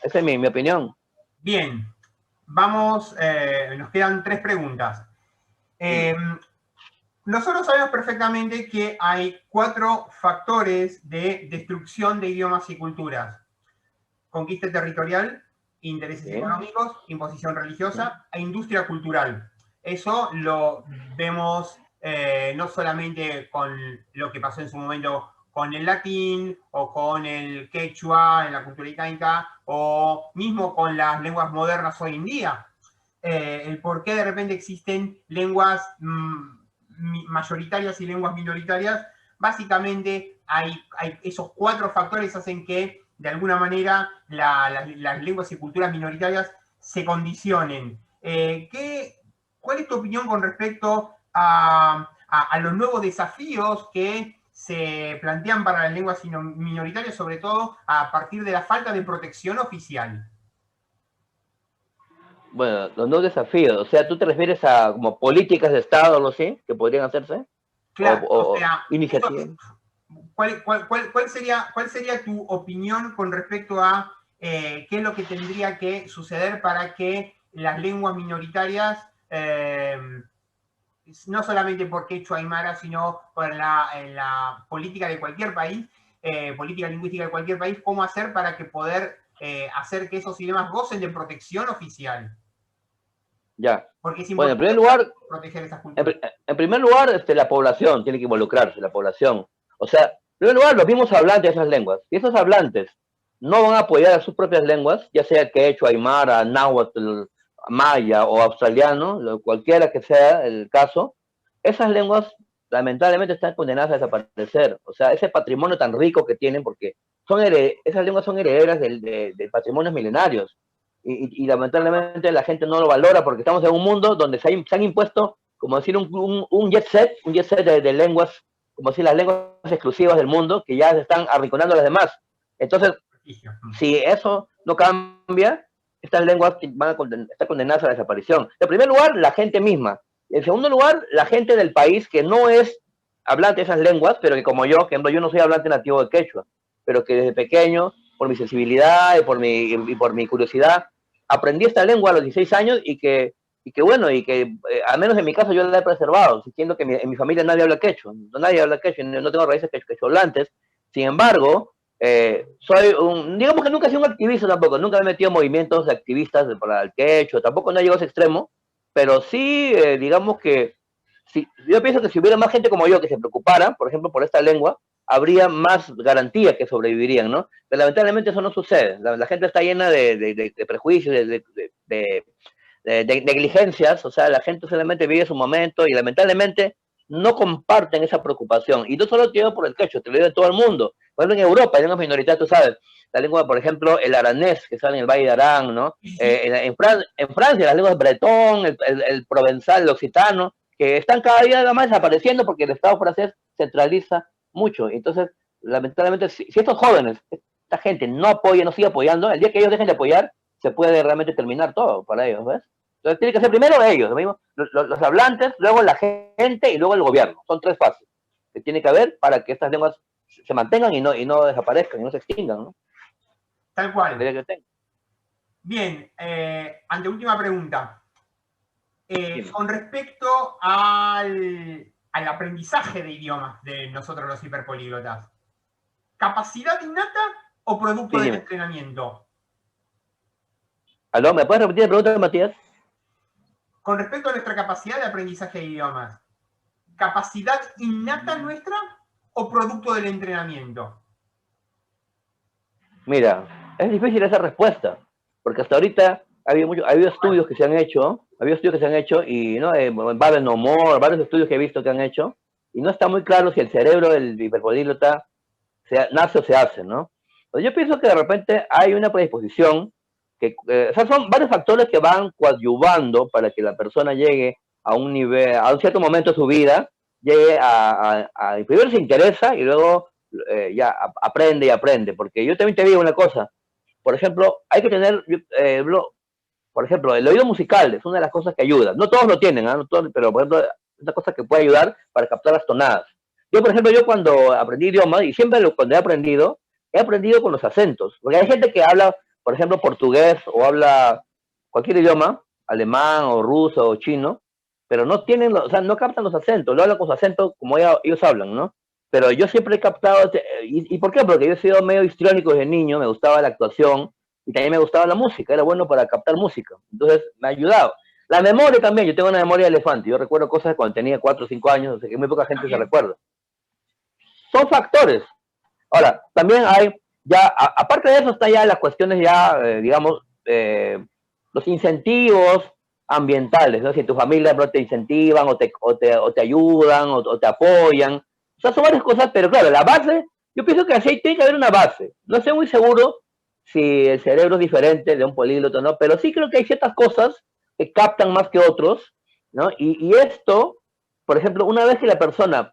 Esa es mi opinión. Bien, vamos, nos quedan 3 preguntas. Nosotros sabemos perfectamente que hay 4 factores de destrucción de idiomas y culturas. Conquista territorial, intereses económicos, imposición religiosa e industria cultural. Eso lo vemos no solamente con lo que pasó en su momento con el latín o con el quechua en la cultura incaica o mismo con las lenguas modernas hoy en día. El por qué de repente existen lenguas mayoritarias y lenguas minoritarias, básicamente hay esos 4 factores hacen que de alguna manera las lenguas y culturas minoritarias se condicionen. ¿Cuál es tu opinión con respecto a los nuevos desafíos que se plantean para las lenguas minoritarias, sobre todo a partir de la falta de protección oficial? Bueno, los nuevos desafíos, o sea, ¿tú te refieres a como políticas de Estado o algo así que podrían hacerse? Claro, o O sea, iniciativas. ¿cuál sería tu opinión con respecto a qué es lo que tendría que suceder para que las lenguas minoritarias, no solamente por quechua aymara, sino por la política de cualquier país, política lingüística de cualquier país, cómo hacer para que poder hacer que esos idiomas gocen de protección oficial? Ya. Porque es Bueno, en importante primer lugar, proteger esas culturas. en primer lugar, la población tiene que involucrarse, la población. O sea, en primer lugar, los mismos hablantes de esas lenguas. Si esos hablantes no van a apoyar a sus propias lenguas, ya sea quechua, aymara, náhuatl, maya o australiano, cualquiera que sea el caso, esas lenguas lamentablemente están condenadas a desaparecer. O sea, ese patrimonio tan rico que tienen, porque esas lenguas son herederas de patrimonios milenarios. Y lamentablemente la gente no lo valora porque estamos en un mundo donde se han impuesto, como decir, un jet set de lenguas, como decir, las lenguas exclusivas del mundo, que ya se están arrinconando a las demás. Entonces, si eso no cambia, estas lenguas van a estar condenadas a la desaparición. En primer lugar, la gente misma. En segundo lugar, la gente del país que no es hablante de esas lenguas, pero que como yo, que yo no soy hablante nativo de quechua, pero que desde pequeño, por mi sensibilidad y por mi curiosidad, aprendí esta lengua a los 16 años al menos en mi caso yo la he preservado, siendo que en mi familia nadie habla quechua, no tengo raíces quechua-hablantes. Sin embargo, digamos que nunca he sido un activista tampoco, nunca me he metido en movimientos de activistas para el quechua, tampoco no he llegado a ese extremo, pero sí, digamos que yo pienso que si hubiera más gente como yo que se preocupara, por ejemplo, por esta lengua, habría más garantía que sobrevivirían, ¿no? Pero lamentablemente eso no sucede. La gente está llena de prejuicios, de negligencias, o sea, la gente solamente vive su momento y lamentablemente no comparten esa preocupación. Y no solo te digo por el quechua, te lo digo de todo el mundo. Por ejemplo, en Europa hay lenguas minoritarias, tú sabes, la lengua, por ejemplo, el aranés, que sale en el Valle de Arán, ¿no? En Francia, las lenguas bretón, el provenzal, el occitano, que están cada día más desapareciendo porque el Estado francés centraliza mucho. Entonces, lamentablemente, si estos jóvenes, esta gente no apoya, no sigue apoyando, el día que ellos dejen de apoyar, se puede realmente terminar todo para ellos, ¿ves? Entonces tiene que ser primero ellos, los hablantes, luego la gente y luego el gobierno. Son 3 fases que tiene que haber para que estas lenguas se mantengan y no desaparezcan y no se extingan, ¿no? Tal cual. Bien, anteúltima pregunta. Con respecto al aprendizaje de idiomas de nosotros los hiperpolíglotas, ¿capacidad innata o producto Sí, del dime. entrenamiento? ¿Aló? ¿Me puedes repetir la pregunta, Matías? Con respecto a nuestra capacidad de aprendizaje de idiomas, ¿capacidad innata nuestra o producto del entrenamiento? Mira, es difícil esa respuesta, porque hasta ahorita ha habido estudios que se han hecho, y no, Babel No More, varios estudios que he visto que han hecho, y no está muy claro si el cerebro del hiperpolíglota nace o se hace, ¿no? Pues yo pienso que de repente hay una predisposición, o sea, son varios factores que van coadyuvando para que la persona llegue a un nivel, a un cierto momento de su vida, llegue primero se interesa y luego ya aprende y aprende, porque yo también te digo una cosa, por ejemplo, hay que tener, por ejemplo, el oído musical es una de las cosas que ayuda. No todos lo tienen, ¿eh? No todos, pero por ejemplo, es una cosa que puede ayudar para captar las tonadas. Yo, por ejemplo, yo cuando aprendí idiomas, y siempre cuando he aprendido con los acentos. Porque hay gente que habla, por ejemplo, portugués o habla cualquier idioma, alemán o ruso o chino, pero no tienen, o sea, no captan los acentos, lo hablan con su acento como ellos hablan, ¿no? Pero yo siempre he captado, ¿y por qué? Porque yo he sido medio histriónico desde niño, me gustaba la actuación, y también me gustaba la música, era bueno para captar música. Entonces me ha ayudado. La memoria también, yo tengo una memoria de elefante, yo recuerdo cosas de cuando tenía 4 o 5 años, o sea que muy poca gente se También. recuerda. Son factores. Ahora, también hay, ya, aparte de eso, está ya las cuestiones ya, digamos, los incentivos ambientales, ¿no? Si tu familia no te incentivan o te ayudan o te apoyan. O sea, son varias cosas, pero claro, la base, yo pienso que así tiene que haber una base. No estoy muy seguro si el cerebro es diferente de un políglota, ¿no? Pero sí creo que hay ciertas cosas que captan más que otros, ¿no? Y esto, por ejemplo, una vez que la persona,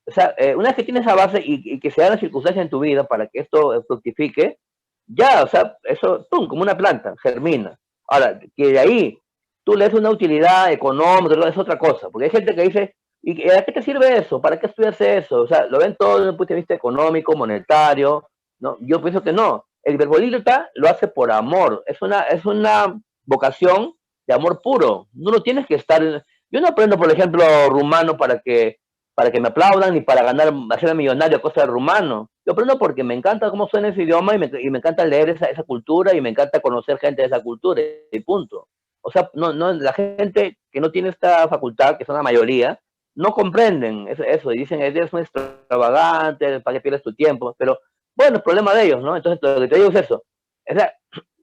o sea, una vez que tienes esa base y que se dan las circunstancias en tu vida para que esto fructifique, ya, o sea, eso, ¡pum!, como una planta, germina. Ahora, que de ahí tú le des una utilidad económica, es otra cosa, porque hay gente que dice, ¿y a qué te sirve eso? ¿Para qué estudias eso? O sea, lo ven todo desde el punto de vista económico, monetario, ¿no? Yo pienso que no. El hiperbolígrata lo hace por amor, es una vocación de amor puro. No lo tienes que estar. Yo no aprendo, por ejemplo, rumano para que me aplaudan ni para ganar, hacerme millonario a costa del rumano. Yo aprendo porque me encanta cómo suena ese idioma y me encanta leer esa cultura y me encanta conocer gente de esa cultura y punto. O sea, la gente que no tiene esta facultad, que son la mayoría, no comprenden eso y dicen, eres un extravagante, ¿para qué pierdes tu tiempo? Pero bueno, es problema de ellos, ¿no? Entonces, lo que te digo es eso. O sea,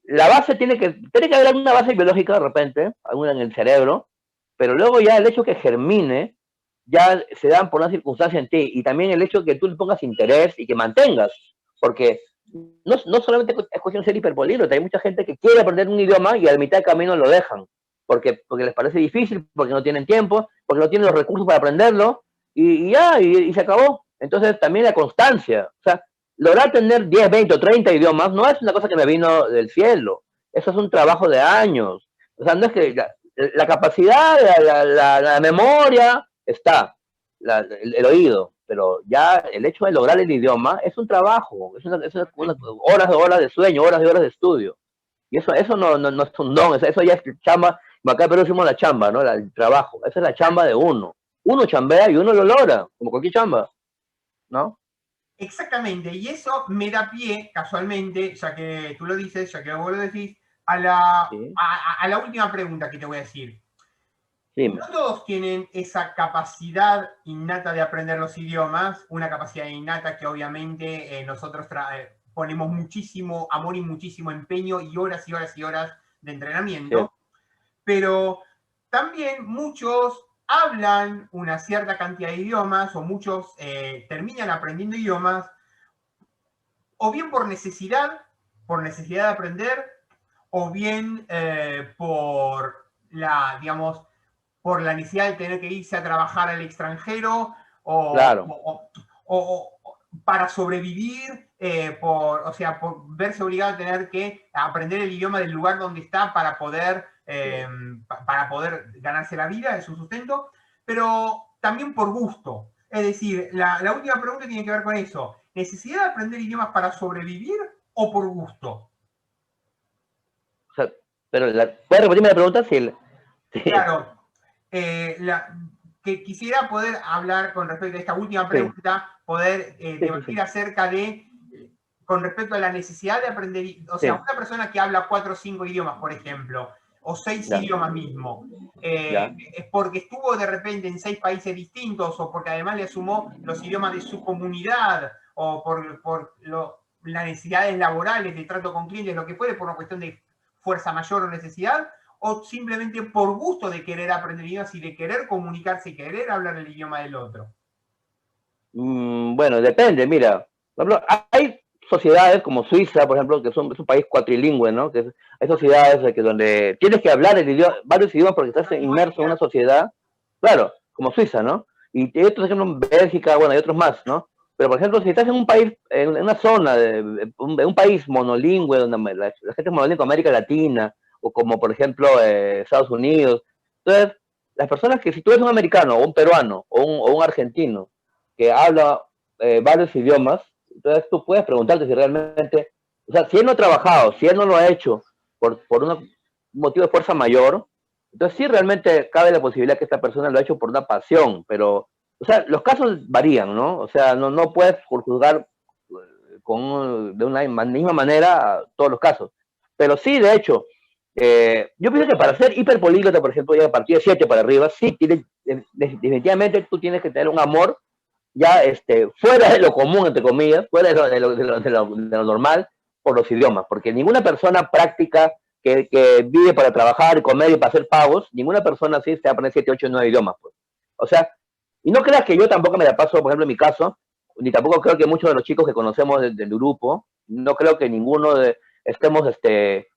la base tiene que haber alguna base biológica de repente, alguna en el cerebro, pero luego ya el hecho que germine, ya se dan por una circunstancia en ti, y también el hecho de que tú le pongas interés y que mantengas, porque no solamente es cuestión de ser hiperpolíglota, hay mucha gente que quiere aprender un idioma y a la mitad del camino lo dejan, porque les parece difícil, porque no tienen tiempo, porque no tienen los recursos para aprenderlo, y se acabó. Entonces también la constancia, o sea, lograr tener 10, 20 o 30 idiomas no es una cosa que me vino del cielo, eso es un trabajo de años, o sea, no es que la capacidad, la memoria está, el oído, pero ya el hecho de lograr el idioma es un trabajo, horas de sueño, horas y horas de estudio. Y eso no es un don, eso ya es chamba, acá pero decimos la chamba, ¿no? El trabajo, esa es la chamba de uno. Uno chambea y uno lo logra, como cualquier chamba, ¿no? Exactamente, y eso me da pie, casualmente, ya que tú lo dices, ya que vos lo decís, a la última pregunta que te voy a decir. Dime. No todos tienen esa capacidad innata de aprender los idiomas, una capacidad innata que obviamente nosotros ponemos muchísimo amor y muchísimo empeño y horas y horas y horas de entrenamiento, pero también muchos hablan una cierta cantidad de idiomas o muchos terminan aprendiendo idiomas o bien por necesidad de aprender, o bien digamos, por la necesidad de tener que irse a trabajar al extranjero Claro. o para sobrevivir, o sea, por verse obligado a tener que aprender el idioma del lugar donde está para poder ganarse la vida, su sustento, pero también por gusto. Es decir, la última pregunta tiene que ver con eso. ¿Necesidad de aprender idiomas para sobrevivir o por gusto? O sea, pero ¿puedes repetirme la pregunta? Sí. Claro. Que quisiera poder hablar con respecto a esta última pregunta, poder debatir acerca de con respecto a la necesidad de aprender, o sea, Sí, una persona que habla 4 o 5 idiomas, por ejemplo, o 6 ya, idiomas mismo, ya. es porque estuvo de repente en 6 países distintos, o porque además le sumó los idiomas de su comunidad, o por las necesidades laborales, de trato con clientes, lo que fuere, por una cuestión de fuerza mayor o necesidad, o simplemente por gusto de querer aprender idiomas y de querer comunicarse y querer hablar el idioma del otro. Bueno, depende, mira. Por ejemplo, hay sociedades como Suiza, por ejemplo, que es un país cuatrilingüe, ¿no? Hay sociedades donde tienes que hablar varios idiomas porque estás inmerso en una sociedad, claro, como Suiza, ¿no? Y hay otros ejemplos en Bélgica, bueno, hay otros más, ¿no? Pero, por ejemplo, si estás en un país, en una zona, un país monolingüe, donde la gente es monolingüe, América Latina, o como, por ejemplo, Estados Unidos, entonces, las personas que, si tú eres un americano, o un peruano, o un argentino, que habla varios idiomas, entonces tú puedes preguntarte si realmente, o sea, si él no ha trabajado, si él no lo ha hecho por un motivo de fuerza mayor, entonces sí realmente cabe la posibilidad que esta persona lo ha hecho por una pasión, pero, o sea, los casos varían, ¿no? O sea, no puedes juzgar de una misma manera a todos los casos. Pero sí, de hecho, yo pienso que para ser hiperpolíglota, por ejemplo, ya a partir de 7 para arriba, sí, definitivamente tú tienes que tener un amor ya fuera de lo común, entre comillas, fuera de lo normal, por los idiomas, porque ninguna persona práctica que vive para trabajar y comer y para hacer pagos, ninguna persona así se va a aprender 7, 8, 9 idiomas. Pues. O sea, y no creas que yo tampoco me la paso, por ejemplo, en mi caso, ni tampoco creo que muchos de los chicos que conocemos del grupo, no creo que ninguno estemos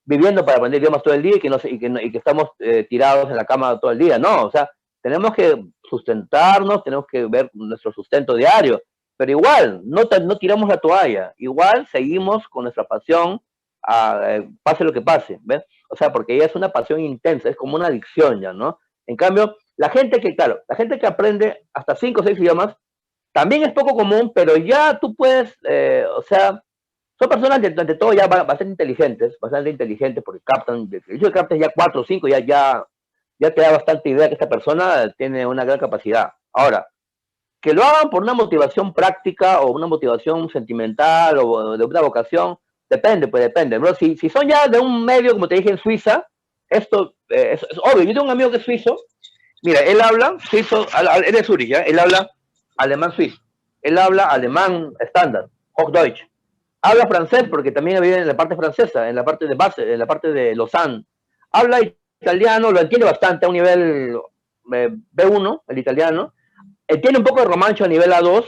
viviendo para aprender idiomas todo el día y que estamos tirados en la cama todo el día. No, o sea, tenemos que sustentarnos, tenemos que ver nuestro sustento diario, pero igual, no tiramos la toalla, igual seguimos con nuestra pasión, pase lo que pase, ¿ves? O sea, porque ya es una pasión intensa, es como una adicción ya, ¿no? En cambio, la gente que aprende hasta 5 o 6 idiomas, también es poco común, pero ya tú puedes, o sea, son personas ante todo ya bastante inteligentes, porque captan, el hecho de que capten ya 4 o 5, ya te da bastante idea que esta persona tiene una gran capacidad. Ahora, que lo hagan por una motivación práctica o una motivación sentimental o de una vocación, depende, pues depende. Bro, si son ya de un medio, como te dije, en Suiza, esto es obvio. Yo tengo un amigo que es suizo, mira, él habla suizo, él es Zurich, ¿ya? Él habla alemán suizo, él habla alemán estándar, Hochdeutsch, habla francés porque también vive en la parte francesa, en la parte de base, en la parte de Lausanne, habla italiano, lo entiende bastante a un nivel B1, el italiano, tiene un poco de romancho a nivel A2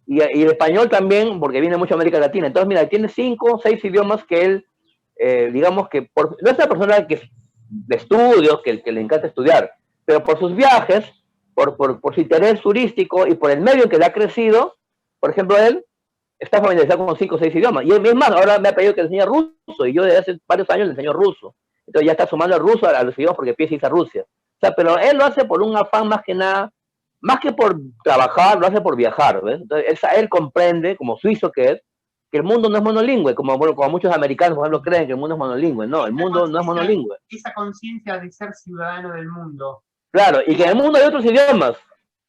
y el español también, porque viene mucho de América Latina. Entonces, mira, tiene 5 o 6 idiomas que él, digamos que, no es una persona de estudios, que le encanta estudiar, pero por sus viajes, por su interés turístico y por el medio en que le ha crecido, por ejemplo, él está familiarizado con 5 o 6 idiomas. Y es más, ahora me ha pedido que le enseñe ruso, y yo desde hace varios años le enseño ruso. Entonces ya está sumando el ruso a los idiomas porque empieza a irse a Rusia. O sea, pero él lo hace por un afán más que nada, más que por trabajar, lo hace por viajar, ¿ves? Entonces él comprende, como suizo que es, que el mundo no es monolingüe, como muchos americanos, por ejemplo, creen que el mundo es monolingüe. No, el mundo no es monolingüe. Esa conciencia de ser ciudadano del mundo. Claro, y que en el mundo hay otros idiomas.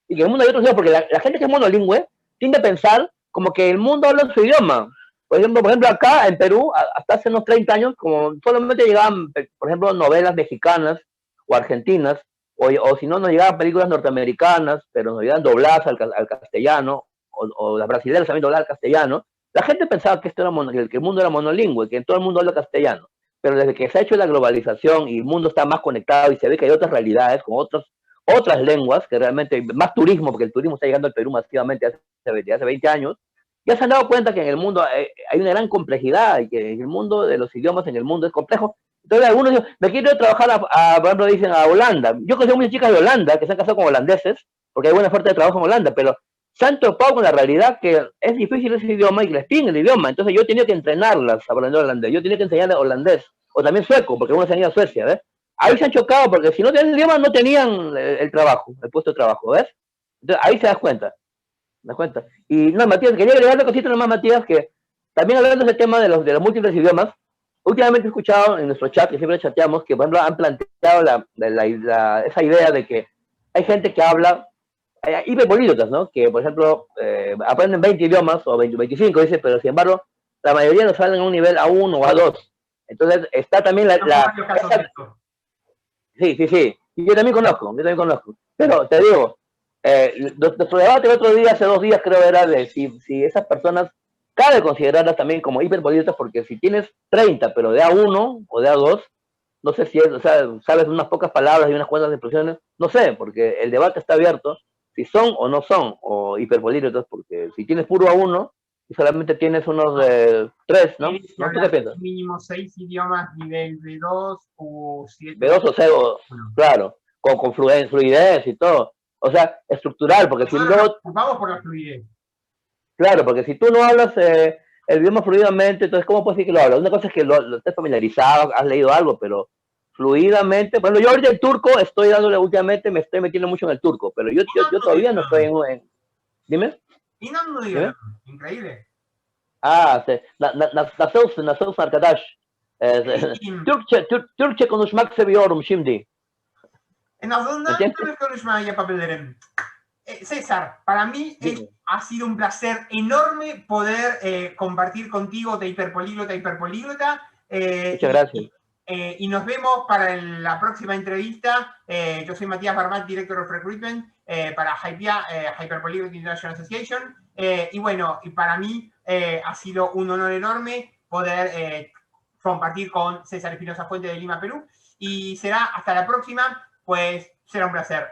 Y que en el mundo hay otros idiomas, porque la gente que es monolingüe tiende a pensar como que el mundo habla su idioma. Por ejemplo, acá en Perú, hasta hace unos 30 años, como solamente llegaban, por ejemplo, novelas mexicanas o argentinas, o si no, nos llegaban películas norteamericanas, pero nos llegaban dobladas al castellano, o las brasileñas también dobladas al castellano, la gente pensaba que, que el mundo era monolingüe, que todo el mundo habla castellano. Pero desde que se ha hecho la globalización y el mundo está más conectado y se ve que hay otras realidades con otras lenguas, que realmente más turismo, porque el turismo está llegando al Perú masivamente hace 20 años, ya se han dado cuenta que en el mundo hay una gran complejidad y que el mundo de los idiomas en el mundo es complejo. Entonces algunos dicen, me quiero ir a trabajar por ejemplo, dicen a Holanda. Yo conozco muchas chicas de Holanda que se han casado con holandeses, porque hay buena oferta de trabajo en Holanda, pero se han topado con la realidad que es difícil ese idioma y que les piden el idioma. Entonces yo he tenido que entrenarlas a aprender holandés. Yo he tenido que enseñarles holandés, o también sueco, porque uno se han ido a Suecia, ¿ves? Ahí se han chocado, porque si no tenían el idioma no tenían el trabajo, el puesto de trabajo, ¿ves? Entonces ahí se das cuenta. ¿Me das cuenta? Y no, Matías, quería agregar una cosita nomás, Matías, que también hablando de ese tema de los múltiples idiomas, últimamente he escuchado en nuestro chat, que siempre chateamos, que por ejemplo han planteado esa idea de que hay gente que habla, hiperpolíglotas, ¿no? Que por ejemplo aprenden 20 idiomas o 20, 25, dice, pero sin embargo la mayoría nos salen a un nivel A1 o A2. Entonces está también varios casos de esto. Sí, sí, sí. Y yo también conozco. Pero te digo, nuestro debate el otro día, hace 2 días creo, era de si esas personas cabe considerarlas también como hiperbolígrafas, porque si tienes 30, pero de A1 o de A2, no sé si es, o sea, sabes unas pocas palabras y unas cuantas expresiones, no sé, porque el debate está abierto, si son o no son, o hiperbolígrafos, porque si tienes puro A1 y solamente tienes unos 3, ¿no? ¿No? ¿Tú qué piensas? Mínimo 6 idiomas, nivel B2 o 7. B2 o C, claro, con fluidez y todo. O sea, estructural, porque si Nosotros nos no, preocupamos por la fluidez. claro, porque si tú no hablas el idioma fluidamente, entonces, ¿cómo puedes decir que lo hablas? Una cosa es que lo estés familiarizado, has leído algo, pero fluidamente, bueno, yo ahorita el turco estoy dándole últimamente, me estoy metiendo mucho en el turco, pero yo todavía no estoy dime, İnan mı dime. diyorum? Increíble. Nasılsın arkadaş? İyiyim. Türkçe konuşmak seviyorum şimdi. En azından ¿Entiendes? tabii konuşma yapabilirim. César, para mí ha sido un placer enorme poder compartir contigo de Hiperpolíglota a Hiperpolíglota. Muchas gracias. Y nos vemos para la próxima entrevista. Yo soy Matías Barmat, Director of Recruitment para HYPIA, Hyperpolyglot International Association. Y bueno, y para mí ha sido un honor enorme poder compartir con César Espinosa Fuente de Lima, Perú. Y será hasta la próxima, pues será un placer.